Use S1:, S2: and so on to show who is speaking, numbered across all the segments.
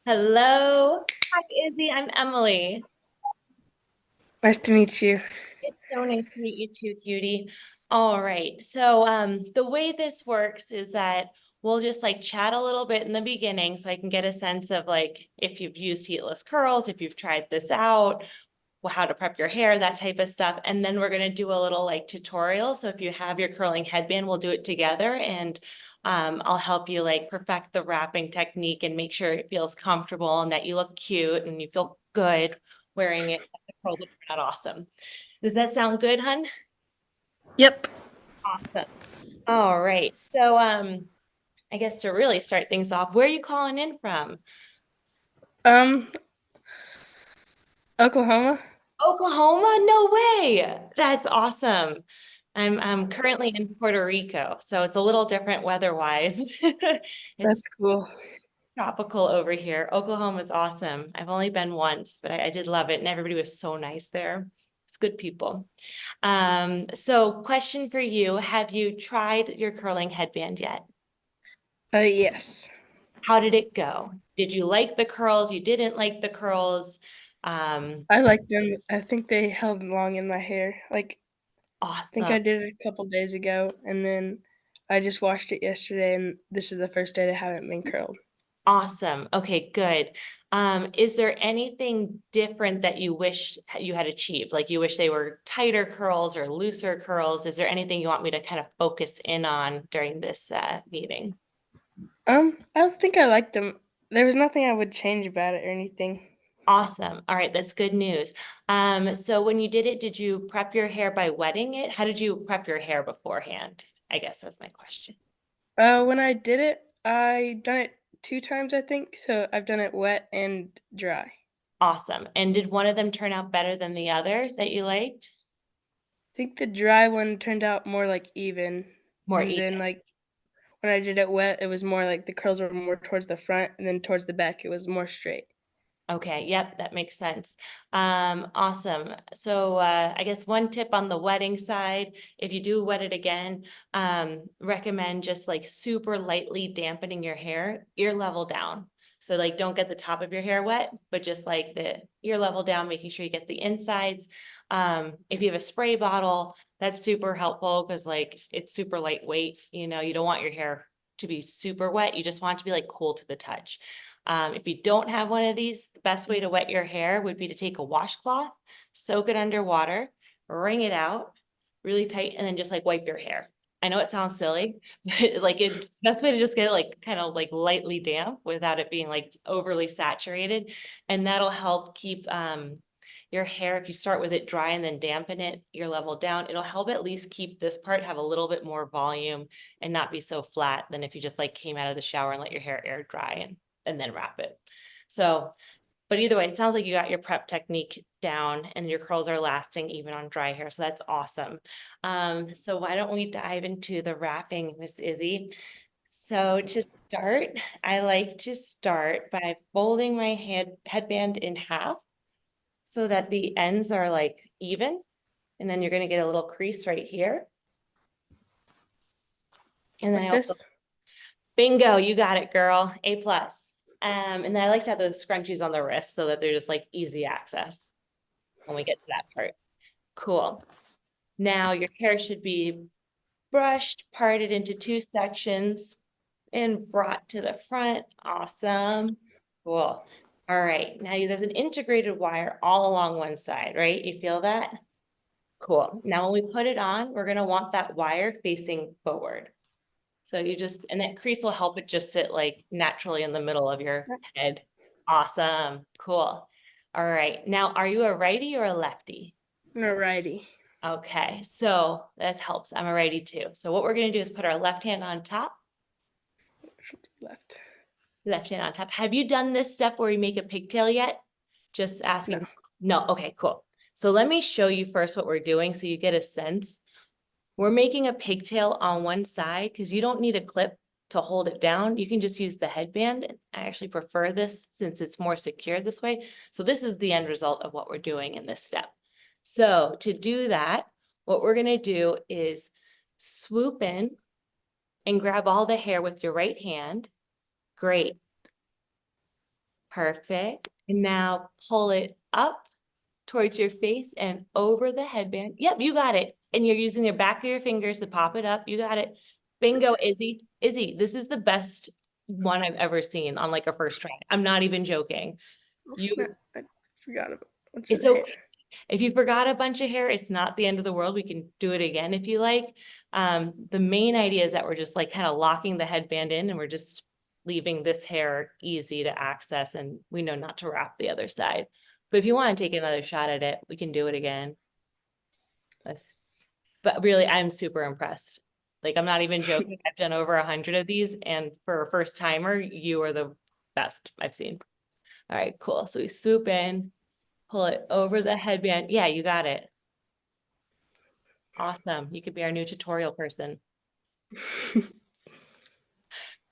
S1: Hello. Hi, Izzy. I'm Emily.
S2: Nice to meet you.
S1: It's so nice to meet you too, cutie. All right. So the way this works is that we'll just like chat a little bit in the beginning so I can get a sense of like if you've used heatless curls, if you've tried this out, how to prep your hair, that type of stuff. And then we're going to do a little like tutorial. So if you have your curling headband, we'll do it together and I'll help you like perfect the wrapping technique and make sure it feels comfortable and that you look cute and you feel good wearing it. The curls will turn out awesome. Does that sound good, hun?
S2: Yep.
S1: Awesome. All right. So I guess to really start things off, where are you calling in from?
S2: Um, Oklahoma.
S1: Oklahoma? No way. That's awesome. I'm currently in Puerto Rico, so it's a little different weather-wise.
S2: That's
S1: It's
S2: cool.
S1: tropical over here. Oklahoma is awesome. I've only been once, but I did love it, and everybody was so nice there. It's good people. So question for you, have you tried your curling headband yet?
S2: Yes.
S1: How did it go? Did you like the curls? You didn't like the curls? Um,
S2: I like them. I think they held long in my hair. I think
S1: awesome.
S2: I did it a couple days ago, and then I just washed it yesterday, and this is the first day they haven't been curled.
S1: Awesome. Okay, good. Is there anything different that you wish you had achieved? Like you wish they were tighter curls or looser curls? Is there anything you want me to kind of focus in on during this meeting?
S2: I think I liked them. There was nothing I would change about it or anything.
S1: Awesome. All right, that's good news. So when you did it, did you prep your hair by wetting it? How did you prep your hair beforehand? I guess that's my question.
S2: When I did it, I done it 2 times, I think. So I've done it wet and dry.
S1: Awesome. And did one of them turn out better than the other that you liked?
S2: I think the dry one turned out more like even,
S1: More
S2: and
S1: even.
S2: then when I did it wet, it was more like the curls were more towards the front, and then towards the back, it was more straight.
S1: Okay, yep, that makes sense. Awesome. So I guess one tip on the wetting side, if you do wet it again, recommend just like super lightly dampening your hair, ear level down. So like don't get the top of your hair wet, but just like the ear level down, making sure you get the insides. If you have a spray bottle, that's super helpful because like it's super lightweight. You don't want your hair to be super wet. You just want it to be like cool to the touch. If you don't have one of these, the best way to wet your hair would be to take a washcloth, soak it under water, wring it out really tight, and then just like wipe your hair. I know it sounds silly, but like it's the best way to just get it like kind of like lightly damp without it being like overly saturated. And that'll help keep your hair, if you start with it dry and then dampen it, your level down, it'll help at least keep this part have a little bit more volume and not be so flat than if you just like came out of the shower and let your hair air dry and then wrap it. So, but either way, it sounds like you got your prep technique down and your curls are lasting even on dry hair. So that's awesome. So why don't we dive into the wrapping, Miss Izzy? So to start, I like to start by folding my headband in half so that the ends are like even. And then you're going to get a little crease right here. And then I
S2: Like
S1: also
S2: this.
S1: bingo, you got it, girl. A plus. And then I like to have the scrunchies on the wrist so that they're just like easy access when we get to that part. Cool. Now your hair should be brushed, parted into two sections, and brought to the front. Awesome. Cool. All right. Now there's an integrated wire all along one side, right? You feel that? Cool. Now when we put it on, we're going to want that wire facing forward. So and that crease will help it just sit like naturally in the middle of your head. Awesome. Cool. All right. Now, are you a righty or a lefty?
S2: Alrighty.
S1: Okay. So that helps. I'm a righty too. So what we're going to do is put our left hand on top,
S2: Left.
S1: left hand on top. Have you done this step where you make a pigtail yet? Just
S2: No.
S1: asking. No. Okay, cool. So let me show you first what we're doing so you get a sense. We're making a pigtail on one side because you don't need a clip to hold it down. You can just use the headband. I actually prefer this since it's more secure this way. So this is the end result of what we're doing in this step. So to do that, what we're going to do is swoop in and grab all the hair with your right hand. Great. Perfect. And now pull it up towards your face and over the headband. Yep, you got it. And you're using your back of your fingers to pop it up. You got it. Bingo, Izzy. Izzy, this is the best one I've ever seen on like a first try. I'm not even joking.
S2: Oh,
S1: You,
S2: snap. I forgot about a bunch of
S1: it's
S2: the hair.
S1: okay. If you forgot a bunch of hair, it's not the end of the world. We can do it again if you like. The main idea is that we're just like kind of locking the headband in and we're just leaving this hair easy to access, and we know not to wrap the other side. But if you want to take another shot at it, we can do it again. But really, I'm super impressed. Like, I'm not even joking. I've done over 100 of these, and for a first timer, you are the best I've seen. All right, cool. So we swoop in, pull it over the headband. Yeah, you got it. Awesome. You could be our new tutorial person.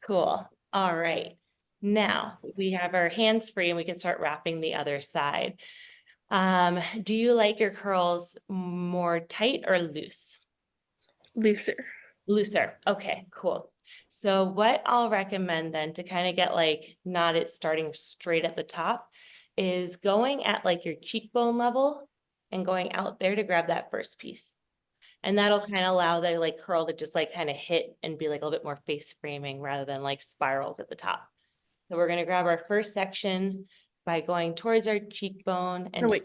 S1: Cool. All right. Now we have our hands free and we can start wrapping the other side. Do you like your curls more tight or loose?
S2: Looser.
S1: Looser. Okay, cool. So what I'll recommend then to kind of get like not it starting straight at the top is going at like your cheekbone level and going out there to grab that first piece. And that'll kind of allow the like curl to just like kind of hit and be like a little bit more face framing rather than like spirals at the top. So we're going to grab our first section by going towards our cheekbone and
S2: Oh,
S1: just,
S2: wait.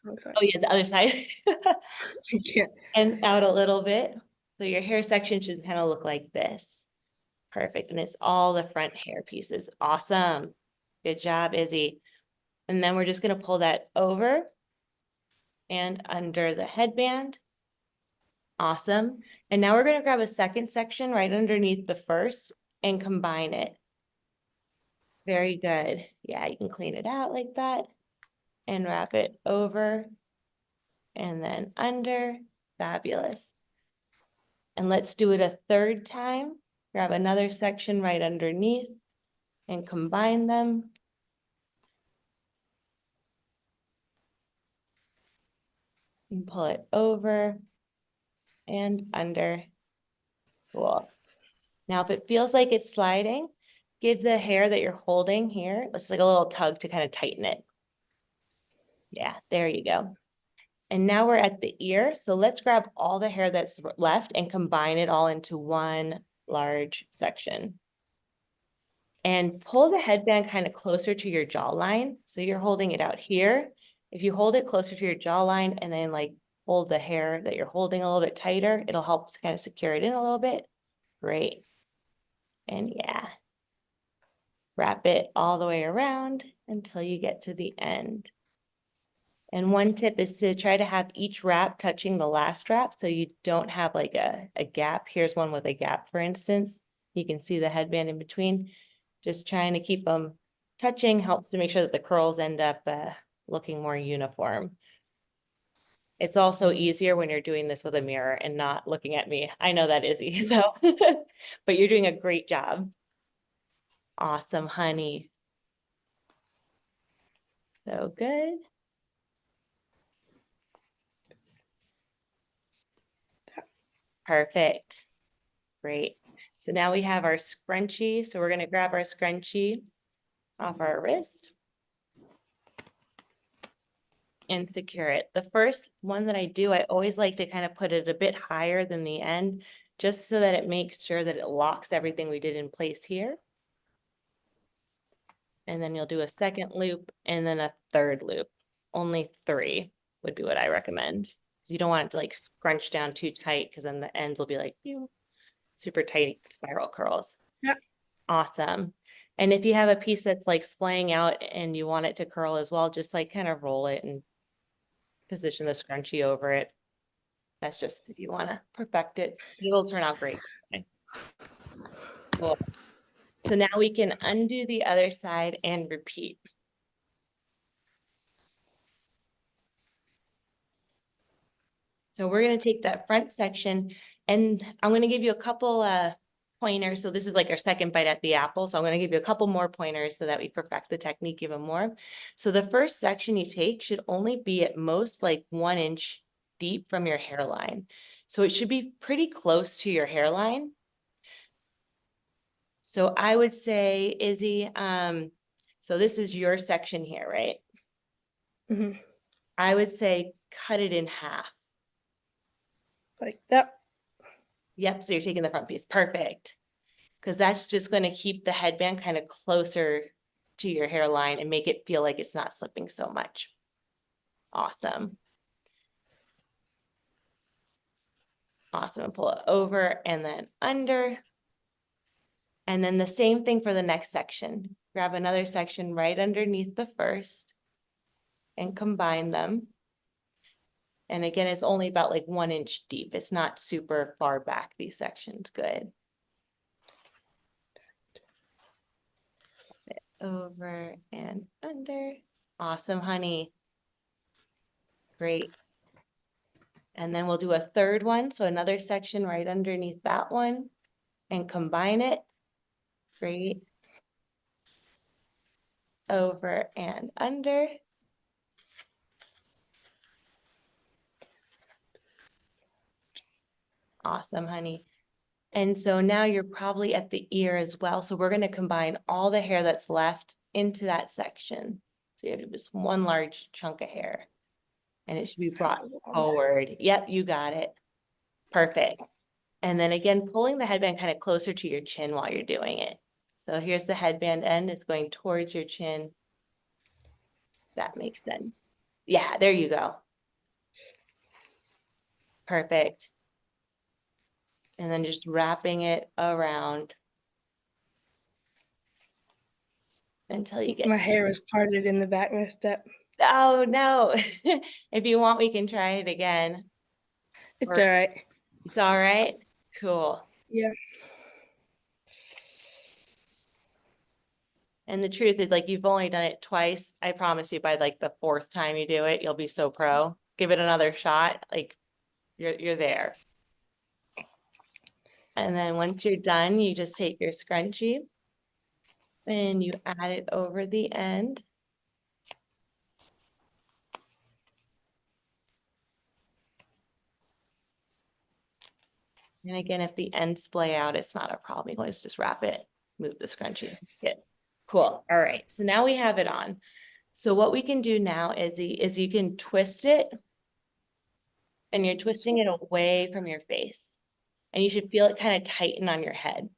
S2: Oh, sorry.
S1: oh yeah, the other side.
S2: I can't.
S1: And out a little bit. So your hair section should kind of look like this. Perfect. And it's all the front hair pieces. Awesome. Good job, Izzy. And then we're just going to pull that over and under the headband. Awesome. And now we're going to grab a second section right underneath the first and combine it. Very good. Yeah, you can clean it out like that and wrap it over and then under. Fabulous. And let's do it a third time. Grab another section right underneath and combine them. And pull it over and under. Cool. Now, if it feels like it's sliding, give the hair that you're holding here, it's like a little tug to kind of tighten it. Yeah, there you go. And now we're at the ear. So let's grab all the hair that's left and combine it all into one large section. And pull the headband kind of closer to your jawline. So you're holding it out here. If you hold it closer to your jawline and then like hold the hair that you're holding a little bit tighter, it'll help to kind of secure it in a little bit. Great. And yeah, wrap it all the way around until you get to the end. And one tip is to try to have each wrap touching the last wrap so you don't have like a gap. Here's one with a gap, for instance. You can see the headband in between. Just trying to keep them touching helps to make sure that the curls end up looking more uniform. It's also easier when you're doing this with a mirror and not looking at me. I know that, Izzy, so, but you're doing a great job. Awesome, honey. So good. Perfect. Great. So now we have our scrunchie. So we're going to grab our scrunchie off our wrist and secure it. The first one that I do, I always like to kind of put it a bit higher than the end, just so that it makes sure that it locks everything we did in place here. And then you'll do a second loop and then a third loop. Only 3 would be what I recommend. You don't want it to like scrunch down too tight because then the ends will be like super tight spiral curls.
S2: Yeah.
S1: Awesome. And if you have a piece that's like splaying out and you want it to curl as well, just like kind of roll it and position the scrunchie over it. That's just if you want to perfect it. It'll turn out great. Okay. Cool. So now we can undo the other side and repeat. So we're going to take that front section and I'm going to give you a couple pointers. So this is like our second bite at the apple. So I'm going to give you a couple more pointers so that we perfect the technique even more. So the first section you take should only be at most like 1 inch deep from your hairline. So it should be pretty close to your hairline. So I would say, Izzy, So this is your section here, right?
S2: Mhm.
S1: I would say cut it in half.
S2: Like that.
S1: Yep, so you're taking the front piece. Perfect. Because that's just going to keep the headband kind of closer to your hairline and make it feel like it's not slipping so much. Awesome. Awesome. And pull it over and then under. And then the same thing for the next section. Grab another section right underneath the first and combine them. And again, it's only about like 1 inch deep. It's not super far back, these sections. Good. Over and under. Awesome, honey. Great. And then we'll do a third one. So another section right underneath that one and combine it. Great. Over and under. Awesome, honey. And so now you're probably at the ear as well. So we're going to combine all the hair that's left into that section. So you have just one large chunk of hair and it should be brought forward. Yep, you got it. Perfect. And then again, pulling the headband kind of closer to your chin while you're doing it. So here's the headband end. It's going towards your chin. That makes sense. Yeah, there you go. Perfect. And then just wrapping it around until you get.
S2: My hair was parted in the back messed up.
S1: Oh, no. If you want, we can try it again.
S2: It's
S1: Or
S2: all right.
S1: it's all right. Cool.
S2: Yeah.
S1: And the truth is, like, you've only done it twice. I promise you by like the 4th time you do it, you'll be so pro. Give it another shot. Like you're there. And then once you're done, you just take your scrunchie and you add it over the end. And again, if the ends splay out, it's not a problem. You can always just wrap it, move the scrunchie. Good. Cool. All right. So now we have it on. So what we can do now, Izzy, is you can twist it and you're twisting it away from your face. And you should feel it kind of tighten on your head.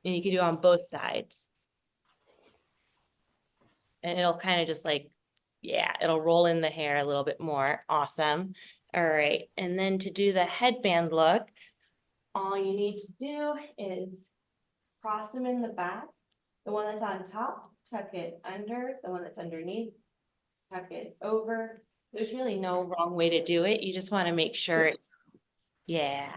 S1: And you can do it on both sides. And it'll kind of just like, yeah, it'll roll in the hair a little bit more. Awesome. All right. And then to do the headband look, all you need to do is cross them in the back. The one that's on top, tuck it under. The one that's underneath, tuck it over. There's really no wrong way to do it. You just want to make sure it's, yeah.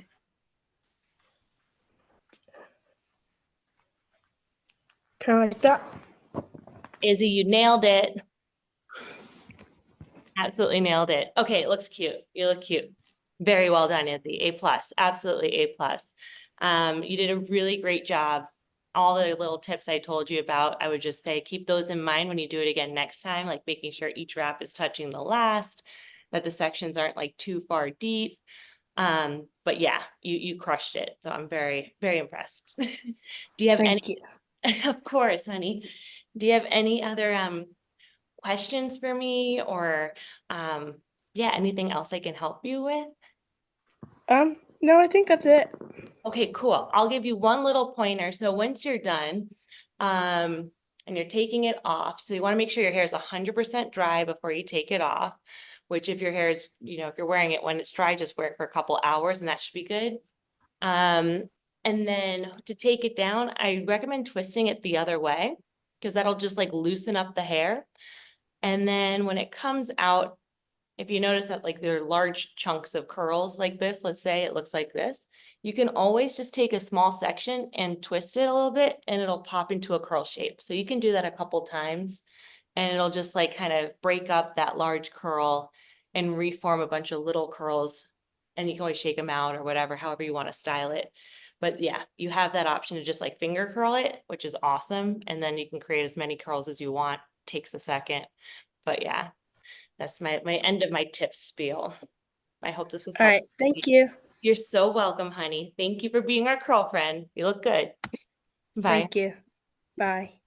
S2: Kind of like that.
S1: Izzy, you nailed it. Absolutely nailed it. Okay, it looks cute. You look cute. Very well done, Izzy. A+, absolutely A+. You did a really great job. All the little tips I told you about, I would just say keep those in mind when you do it again next time, like making sure each wrap is touching the last, that the sections aren't like too far deep. But yeah, you crushed it. So I'm very, very impressed. Do you have any?
S2: Thank you.
S1: Of course, honey. Do you have any other questions for me or yeah, anything else I can help you with?
S2: No, I think that's it.
S1: Okay, cool. I'll give you one little pointer. So once you're done, and you're taking it off, so you want to make sure your hair is 100% dry before you take it off, which if your hair is, if you're wearing it when it's dry, just wear it for a couple hours and that should be good. And then to take it down, I recommend twisting it the other way because that'll just like loosen up the hair. And then when it comes out, if you notice that like there are large chunks of curls like this, let's say it looks like this, you can always just take a small section and twist it a little bit and it'll pop into a curl shape. So you can do that a couple times and it'll just like kind of break up that large curl and reform a bunch of little curls. And you can always shake them out or whatever, however you want to style it. But yeah, you have that option to just like finger curl it, which is awesome. And then you can create as many curls as you want. Takes a second. But yeah, that's my end of my tip spiel. I hope this was
S2: All right.
S1: helpful.
S2: Thank you.
S1: You're so welcome, honey. Thank you for being our curl friend. You look good. Bye.
S2: Thank you. Bye.